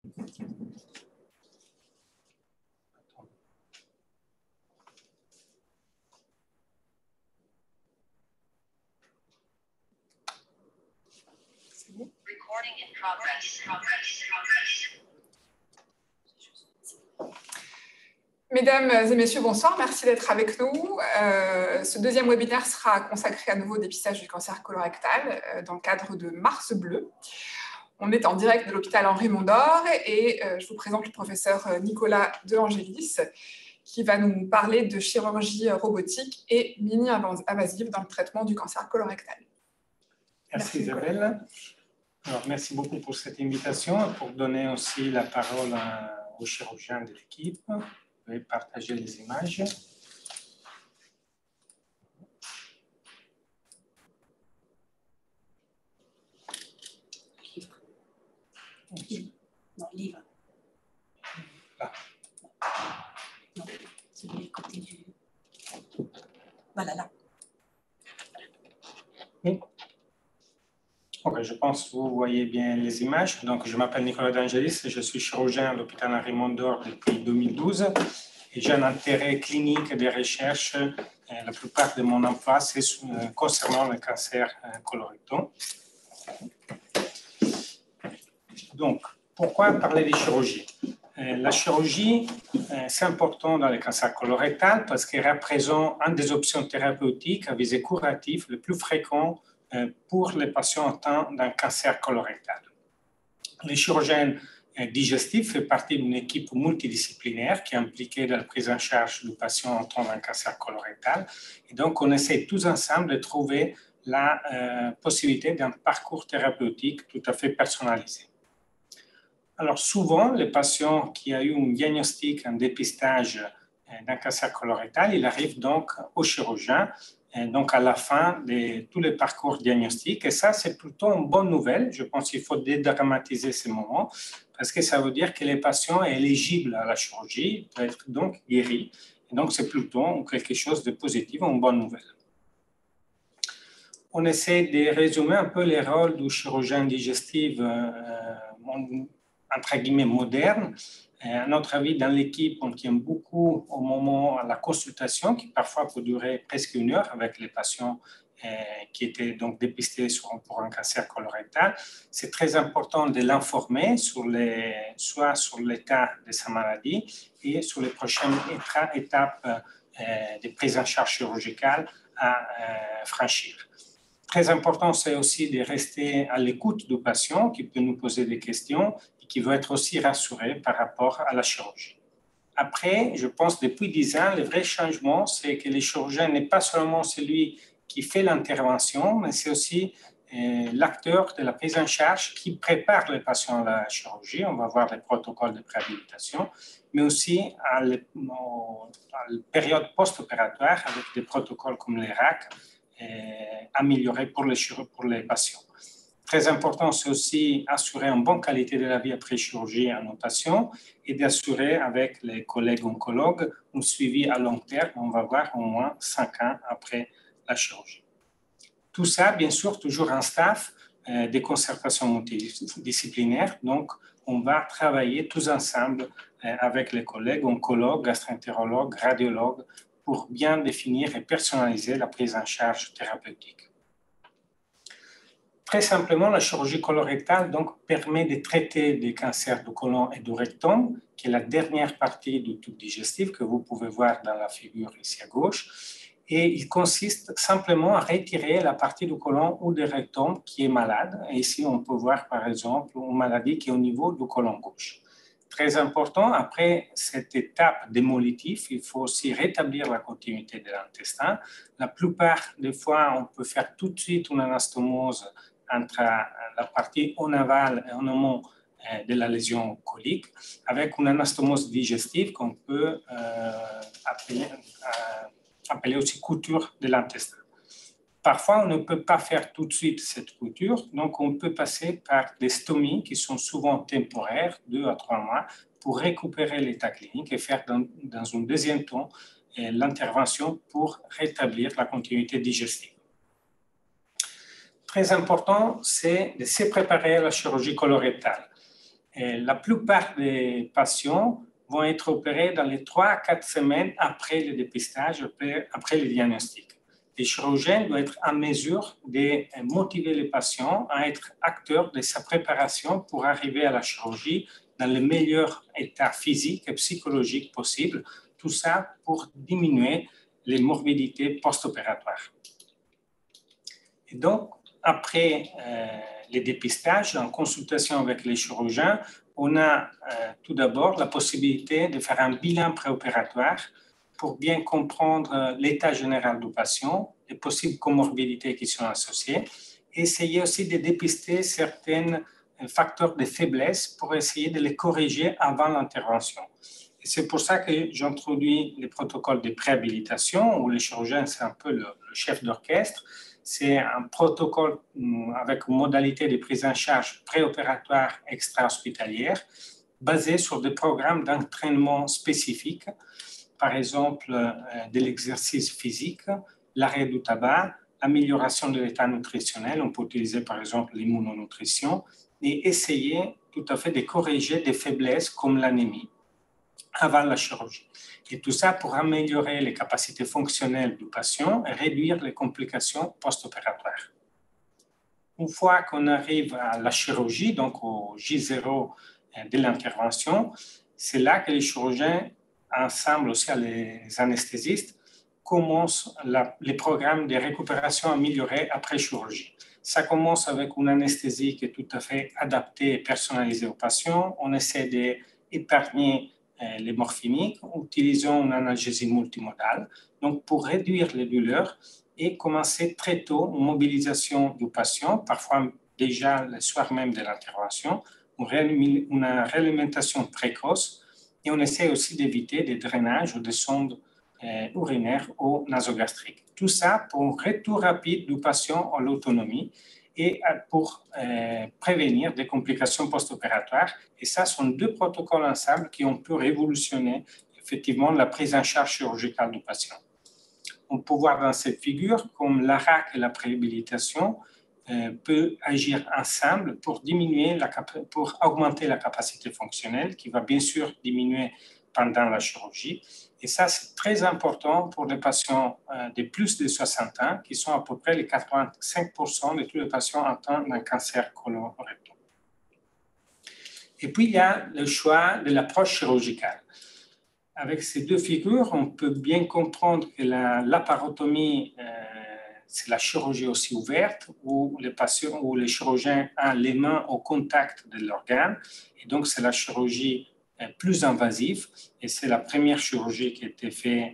Recording in progress. Mesdames et messieurs, bonsoir. Merci d'être avec nous. Ce deuxième webinaire sera consacré à nouveau au dépistage du cancer colorectal dans le cadre de Mars Bleu. On est en direct de l'hôpital Henri Mondor et je vous présente le professeur Nicolas De Angelis qui va nous parler de chirurgie robotique et mini-invasive dans le traitement du cancer colorectal. Merci Isabelle. Alors, merci beaucoup pour cette invitation et pour donner aussi la parole aux chirurgiens de l'équipe. Je vais partager les images. Non, livre. Là. Non, c'est du côté du... Voilà, là. Oui. Okay, je pense que vous voyez bien les images. Donc, je m'appelle Nicolas De Angelis, je suis chirurgien à l'hôpital Henri Mondor depuis 2012 et j'ai un intérêt clinique de recherche. La plupart de mon emploi, c'est concernant le cancer colorectal. Donc, pourquoi parler de chirurgie? La chirurgie, c'est important dans le cancer colorectal parce qu'elle représente une des options thérapeutiques à visée curative le plus fréquent pour les patients atteints d'un cancer colorectal. Les chirurgiens digestifs font partie d'une équipe multidisciplinaire qui est impliquée dans la prise en charge du patient atteint d'un cancer colorectal. Et donc, on essaie tous ensemble de trouver la possibilité d'un parcours thérapeutique tout à fait personnalisé. Alors, souvent, les patients qui ont eu un diagnostic, un dépistage d'un cancer colorectal, ils arrivent donc au chirurgien, donc à la fin de tous les parcours diagnostiques. Et ça, c'est plutôt une bonne nouvelle. Je pense qu'il faut dédramatiser ces moments parce que ça veut dire que les patients sont éligibles à la chirurgie, peuvent être donc guéris. Et donc, c'est plutôt quelque chose de positif, une bonne nouvelle. On essaie de résumer un peu les rôles du chirurgien digestif entre guillemets moderne. À notre avis, dans l'équipe, on tient beaucoup au moment à la consultation, qui parfois peut durer presque 1 heure avec les patients qui étaient donc dépistés pour un cancer colorectal. C'est très important de l'informer soit sur l'état de sa maladie et sur les prochaines étapes de prise en charge chirurgicale à franchir. Très important, c'est aussi de rester à l'écoute du patient qui peut nous poser des questions et qui veut être aussi rassuré par rapport à la chirurgie. Après, je pense depuis 10 ans, le vrai changement, c'est que le chirurgien n'est pas seulement celui qui fait l'intervention, mais c'est aussi l'acteur de la prise en charge qui prépare les patients à la chirurgie. On va voir les protocoles de préhabilitation, mais aussi à la période post-opératoire avec des protocoles comme les RAC, améliorés pour les patients. Très important, c'est aussi assurer une bonne qualité de la vie après chirurgie à nos patients et d'assurer avec les collègues oncologues un suivi à long terme, on va voir au moins 5 ans après la chirurgie. Tout ça, bien sûr, toujours en staff de concertation multidisciplinaire. Donc, on va travailler tous ensemble avec les collègues oncologues, gastroentérologues, radiologues pour bien définir et personnaliser la prise en charge thérapeutique. Très simplement, la chirurgie colorectale donc, permet de traiter des cancers du côlon et du rectum, qui est la dernière partie du tube digestif que vous pouvez voir dans la figure ici à gauche. Et il consiste simplement à retirer la partie du côlon ou du rectum qui est malade. Et ici, on peut voir par exemple une maladie qui est au niveau du côlon gauche. Très important, après cette étape démolitive, il faut aussi rétablir la continuité de l'intestin. La plupart des fois, on peut faire tout de suite une anastomose entre la partie en aval et en amont de la lésion colique, avec une anastomose digestive qu'on peut appeler aussi couture de l'intestin. Parfois, on ne peut pas faire tout de suite cette couture, donc on peut passer par des stomies qui sont souvent temporaires, 2 à 3 mois, pour récupérer l'état clinique et faire dans un deuxième temps l'intervention pour rétablir la continuité digestive. Très important, c'est de se préparer à la chirurgie colorectale. la plupart des patients vont être opérés dans les 3 à 4 semaines après le dépistage, après le diagnostic. Le chirurgien doit être en mesure de motiver les patients à être acteurs de sa préparation pour arriver à la chirurgie dans le meilleur état physique et psychologique possible. Tout ça pour diminuer les morbidités post-opératoires. Et donc, après les dépistages, en consultation avec les chirurgiens, on a tout d'abord la possibilité de faire un bilan préopératoire pour bien comprendre l'état général du patient, les possibles comorbidités qui sont associées, et essayer aussi de dépister certains facteurs de faiblesse pour essayer de les corriger avant l'intervention. Et c'est pour ça que j'introduis les protocoles de préhabilitation, où le chirurgien, c'est un peu le chef d'orchestre. C'est un protocole avec une modalité de prise en charge préopératoire extra-hospitalière basé sur des programmes d'entraînement spécifiques, par exemple de l'exercice physique, l'arrêt du tabac, l'amélioration de l'état nutritionnel. On peut utiliser par exemple l'immunonutrition et essayer tout à fait de corriger des faiblesses comme l'anémie avant la chirurgie. Et tout ça pour améliorer les capacités fonctionnelles du patient et réduire les complications post-opératoires. Une fois qu'on arrive à la chirurgie, donc au J0 de l'intervention, c'est là que les chirurgiens, ensemble aussi les anesthésistes, commencent les programmes de récupération améliorée après chirurgie. Ça commence avec une anesthésie qui est tout à fait adaptée et personnalisée aux patients. On essaie d'épargner les morphiniques, utilisant une analgésie multimodale, donc pour réduire les douleurs et commencer très tôt une mobilisation du patient, parfois déjà le soir même de l'intervention, une réalimentation précoce, et on essaie aussi d'éviter des drainages ou des sondes urinaires ou nasogastriques. Tout ça pour un retour rapide du patient à l'autonomie et pour prévenir des complications post-opératoires. Et ça sont deux protocoles ensemble qui ont pu révolutionner effectivement la prise en charge chirurgicale du patient. On peut voir dans cette figure comme l'ARAC et la préhabilitation peuvent agir ensemble pour pour augmenter la capacité fonctionnelle qui va bien sûr diminuer pendant la chirurgie. Et ça, c'est très important pour les patients de plus de 60 ans, qui sont à peu près les 85% de tous les patients atteints d'un cancer colorectal. Et puis, il y a le choix de l'approche chirurgicale. Avec ces deux figures, on peut bien comprendre que l'aparotomie, c'est la chirurgie aussi ouverte, où les chirurgiens ont les mains au contact de l'organe. Et donc, c'est la chirurgie plus invasive, et c'est la première chirurgie qui a été faite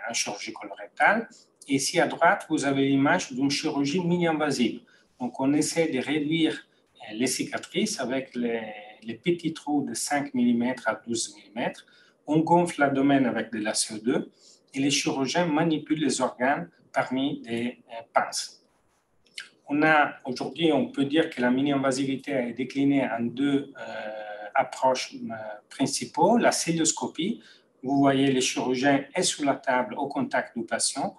en chirurgie colorectale. Et ici à droite, vous avez l'image d'une chirurgie mini-invasive. Donc, on essaie de réduire les cicatrices avec les petits trous de 5 mm à 12 mm. On gonfle l'abdomen avec de la CO2 et les chirurgiens manipulent les organes parmi des pinces. Aujourd'hui, on peut dire que la mini-invasivité est déclinée en deux approches principaux. La célioscopie, vous voyez les chirurgiens est sous la table au contact du patient.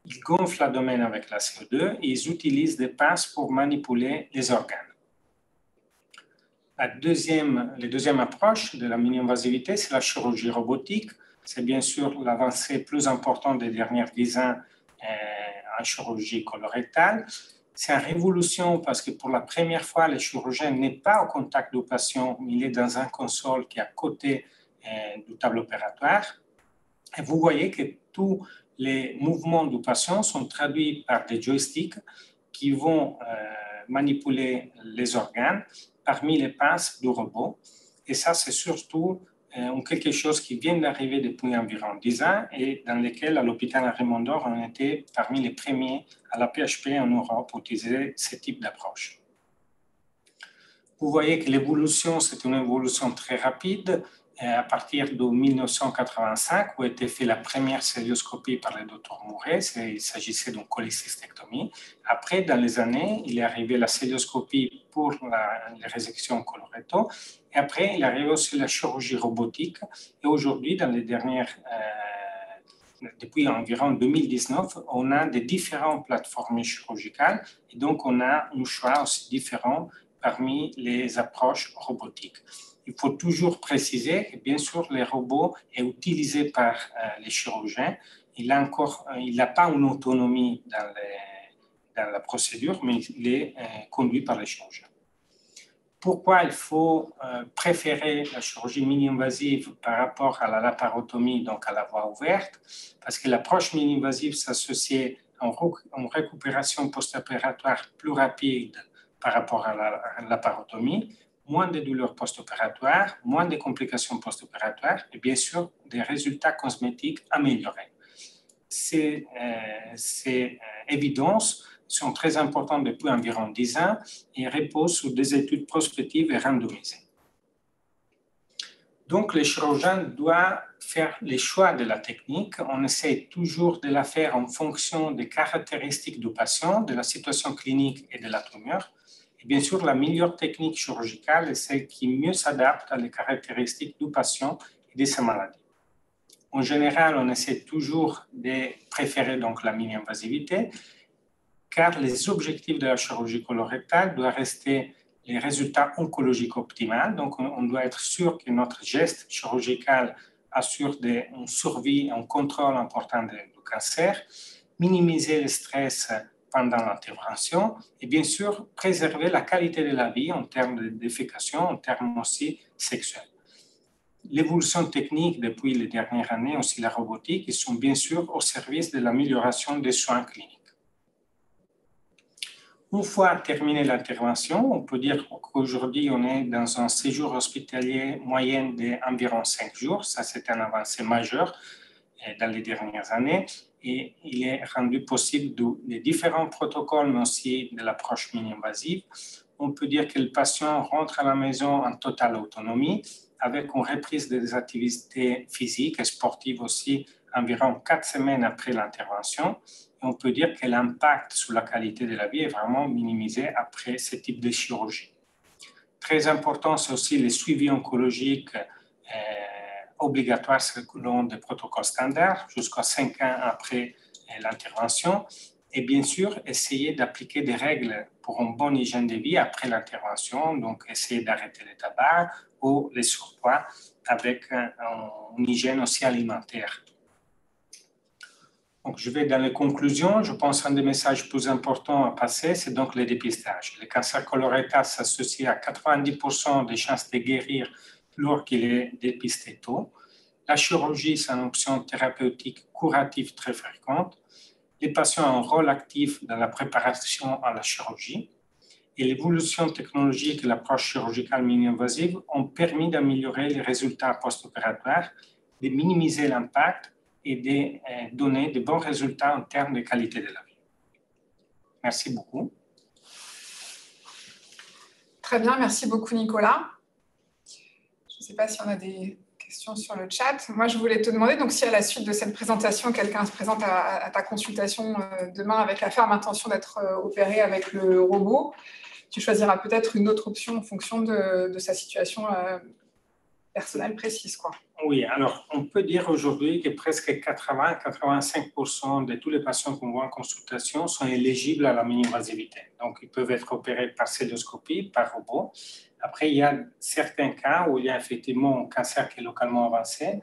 Ils gonflent l'abdomen avec la CO2 et ils utilisent des pinces pour manipuler les organes. La deuxième approche de la mini-invasivité, c'est la chirurgie robotique. C'est bien sûr l'avancée plus importante des dernières 10 ans en chirurgie colorectale. C'est une révolution parce que pour la première fois, le chirurgien n'est pas au contact du patient, mais il est dans un console qui est à côté du tableau opératoire. Et vous voyez que tous les mouvements du patient sont traduits par des joysticks qui vont manipuler les organes parmi les pinces du robot. Et ça, c'est surtout quelque chose qui vient d'arriver depuis environ 10 ans et dans lequel, à l'hôpital Raymond-Dor, on était parmi les premiers à la PHP en Europe à utiliser ce type d'approche. Vous voyez que l'évolution, c'est une évolution très rapide. À partir de 1985, où a été faite la première célioscopie par le docteur Mouret, il s'agissait d'une cholécystectomie. Après, dans les années, il est arrivé la célioscopie pour les résections colorectales. Et après, il est arrivé aussi la chirurgie robotique. Et aujourd'hui, depuis environ 2019, on a des différentes plateformes chirurgicales. Et donc, on a un choix aussi différent parmi les approches robotiques. Il faut toujours préciser que, bien sûr, le robot est utilisé par les chirurgiens. Il n'a pas une autonomie dans la procédure, mais il est conduit par les chirurgiens. Pourquoi il faut préférer la chirurgie mini-invasive par rapport à la laparotomie, donc à la voie ouverte? Parce que l'approche mini-invasive s'associe à une récupération post-opératoire plus rapide par rapport à la laparotomie, moins de douleurs post-opératoires, moins de complications post-opératoires et bien sûr des résultats cosmétiques améliorés. Ces évidences sont très importantes depuis environ 10 ans et reposent sur des études prospectives et randomisées. Donc, le chirurgien doit faire les choix de la technique. On essaie toujours de la faire en fonction des caractéristiques du patient, de la situation clinique et de la tumeur. Et bien sûr, la meilleure technique chirurgicale est celle qui mieux s'adapte aux caractéristiques du patient et de sa maladie. En général, on essaie toujours de préférer donc la mini-invasivité, car les objectifs de la chirurgie colorectale doivent rester les résultats oncologiques optimaux. Donc, on doit être sûr que notre geste chirurgical assure une survie, un contrôle important du cancer, minimiser le stress pendant l'intervention et bien sûr préserver la qualité de la vie en termes d'efficace, en termes aussi sexuels. L'évolution technique depuis les dernières années, aussi la robotique, ils sont bien sûr au service de l'amélioration des soins cliniques. Une fois terminée l'intervention, on peut dire qu'aujourd'hui, on est dans un séjour hospitalier moyen d'environ 5 jours. Ça, c'est un avancée majeur dans les dernières années. Et il est rendu possible de différents protocoles, mais aussi de l'approche mini-invasive. On peut dire que le patient rentre à la maison en totale autonomie, avec une reprise des activités physiques et sportives aussi environ 4 semaines après l'intervention. On peut dire que l'impact sur la qualité de la vie est vraiment minimisé après ce type de chirurgie. Très important, c'est aussi le suivi oncologique obligatoire selon des protocoles standards jusqu'à 5 ans après l'intervention. Et bien sûr, essayer d'appliquer des règles pour une bonne hygiène de vie après l'intervention, donc essayer d'arrêter le tabac ou les surpoids avec une hygiène aussi alimentaire. Donc, je vais dans les conclusions. Je pense qu'un des messages plus importants à passer, c'est donc le dépistage. Le cancer colorectal s'associe à 90% des chances de guérir lorsqu'il est dépisté tôt. La chirurgie, c'est une option thérapeutique curative très fréquente. Les patients ont un rôle actif dans la préparation à la chirurgie. Et l'évolution technologique et l'approche chirurgicale mini-invasive ont permis d'améliorer les résultats post-opératoires, de minimiser l'impact et de donner de bons résultats en termes de qualité de la vie. Merci beaucoup. Très bien, merci beaucoup Nicolas. Je ne sais pas si on a des questions sur le chat. Moi, je voulais te demander, donc si à la suite de cette présentation, quelqu'un se présente à ta consultation demain avec la ferme intention d'être opéré avec le robot, tu choisiras peut-être une autre option en fonction de sa situation personnelle précise, quoi. Oui, alors on peut dire aujourd'hui que presque 80-85% de tous les patients qu'on voit en consultation sont éligibles à la mini-invasivité. Donc, ils peuvent être opérés par célioscopie, par robot. Après, il y a certains cas où il y a effectivement un cancer qui est localement avancé,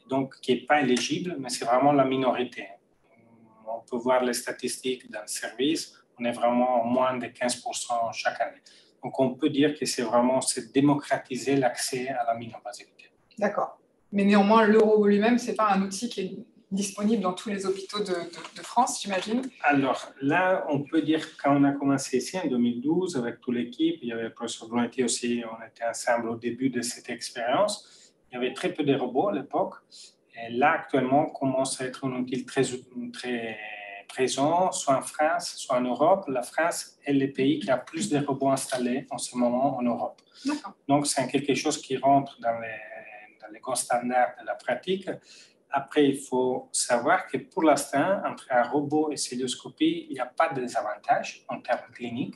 donc qui n'est pas éligible, mais c'est vraiment la minorité. On peut voir les statistiques dans le service, on est vraiment moins de 15% chaque année. Donc, on peut dire que c'est vraiment démocratiser l'accès à la mini-invasivité. D'accord. Mais néanmoins, le robot lui-même, ce n'est pas un outil qui est disponible dans tous les hôpitaux de France, j'imagine. Alors là, on peut dire quand on a commencé ici en 2012 avec toute l'équipe, il y avait le professeur Bruneti aussi, on était ensemble au début de cette expérience. Il y avait très peu de robots à l'époque. Et là, actuellement, on commence à être un outil très présent, soit en France, soit en Europe. La France est le pays qui a plus de robots installés en ce moment en Europe. Donc, c'est quelque chose qui rentre dans les grands standards de la pratique. Après, il faut savoir que pour l'instant, entre un robot et célioscopie, il n'y a pas de désavantage en termes cliniques.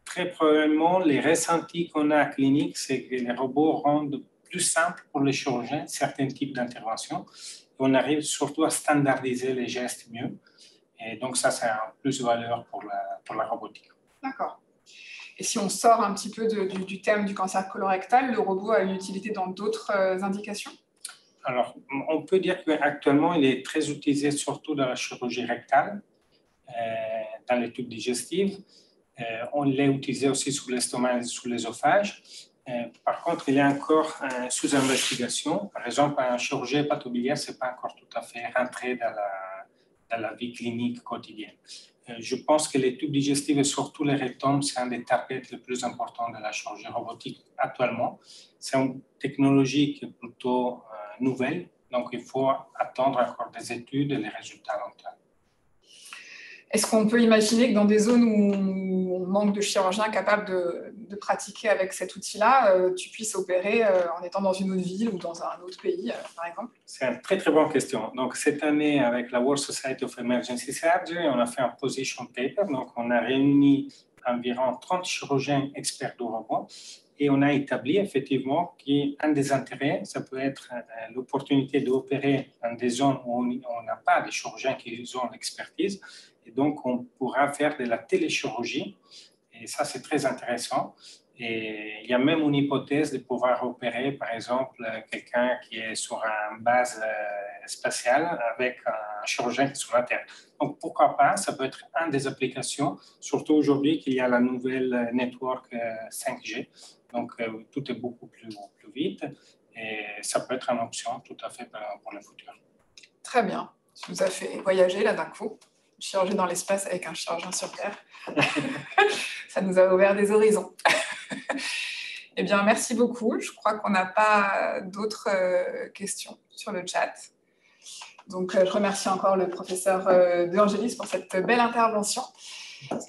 Très probablement, les ressentis qu'on a cliniques, c'est que les robots rendent plus simple pour les chirurgiens certains types d'interventions. On arrive surtout à standardiser les gestes mieux. Et donc, ça, c'est un plus-valeur pour la robotique. D'accord. Et si on sort un petit peu du thème du cancer colorectal, le robot a une utilité dans d'autres indications? Alors, on peut dire qu'actuellement, il est très utilisé surtout dans la chirurgie rectale, dans les tubes digestifs. On l'a utilisé aussi sous l'estomac et sous l'œsophage. Par contre, il est encore sous investigation. Par exemple, un chirurgien hépatobiliaire, ce n'est pas encore tout à fait rentré dans la vie clinique quotidienne. Je pense que les tubes digestifs et surtout les rectums, c'est un des targets les plus importants de la chirurgie robotique actuellement. C'est une technologie qui est plutôt nouvelle, donc il faut attendre encore des études et les résultats à long terme. Est-ce qu'on peut imaginer que dans des zones où on manque de chirurgiens capables de pratiquer avec cet outil-là, tu puisses opérer en étant dans une autre ville ou dans un autre pays, par exemple? C'est une très, très bonne question. Donc, cette année, avec la World Society of Emergency Surgery, on a fait un position paper. Donc, on a réuni environ 30 chirurgiens experts du robot et on a établi effectivement qu'un des intérêts, ça peut être l'opportunité d'opérer dans des zones où on n'a pas de chirurgiens qui ont l'expertise. Et donc, on pourra faire de la téléchirurgie. Et ça, c'est très intéressant. Et il y a même une hypothèse de pouvoir opérer, par exemple, quelqu'un qui est sur une base spatiale avec un chirurgien qui est sur la Terre. Donc, pourquoi pas, ça peut être une des applications, surtout aujourd'hui qu'il y a la nouvelle network 5G. Donc, tout est beaucoup plus vite et ça peut être une option tout à fait pour le futur. Très bien. Tu nous as fait voyager là d'un coup. Chirurgien dans l'espace avec un chirurgien sur Terre. Ça nous a ouvert des horizons. Eh bien, merci beaucoup. Je crois qu'on n'a pas d'autres questions sur le chat. Donc, je remercie encore le professeur De Angelis pour cette belle intervention.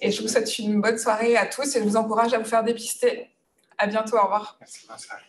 Et je vous souhaite une bonne soirée à tous et je vous encourage à vous faire dépister. À bientôt. Au revoir. Merci, bonne soirée.